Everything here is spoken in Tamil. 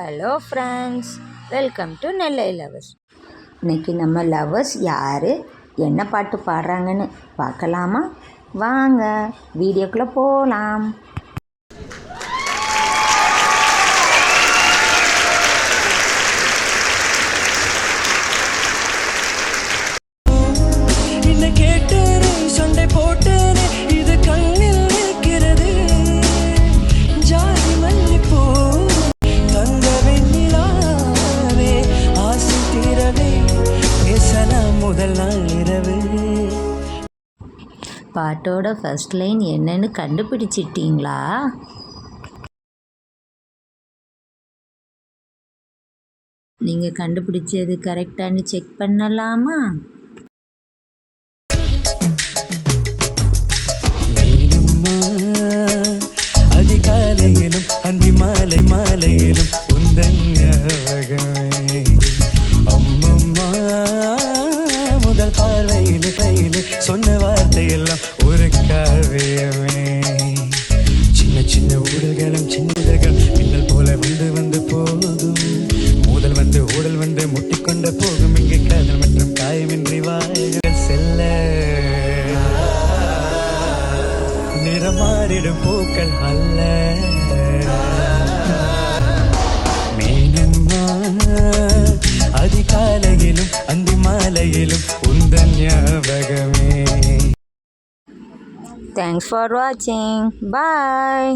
Hello friends, welcome to Nellai lovers. இன்றைக்கி நம்ம லவர்ஸ் யார் என்ன பாட்டு பாடுறாங்கன்னு பார்க்கலாமா? வாங்க வீடியோக்குள்ளே போகலாம். பாட்டோட ஃபர்ஸ்ட் லைன் என்னன்னு கண்டுபிடிச்சிட்டிங்களா? நீங்கள் கண்டுபிடிச்சது கரெக்டானு செக் பண்ணலாமா? அதிகாலையிலும் அந்தி மாலை மாலையிலும் அம்மம்மா முதல் பார்வையில் கையில் சொன்ன வார்த்தையெல்லாம் ஒரு காவியமே. சின்ன சின்ன ஊடல்களும் சின்னதர்கள் மின்னல் போல வந்து வந்து போதும். முதல் வந்து ஊடல் வந்து முட்டிக்கொண்ட போகும். இங்கே காதல் மற்றும் காயமின்றி வாய்கள் செல்ல நிறமாறிடும் பூக்கள் அல்ல. மீனம்மா அதிகாலையிலும் அந்தி மாலையிலும் உந்தன் ஞாபகமே. Thanks for watching. Bye.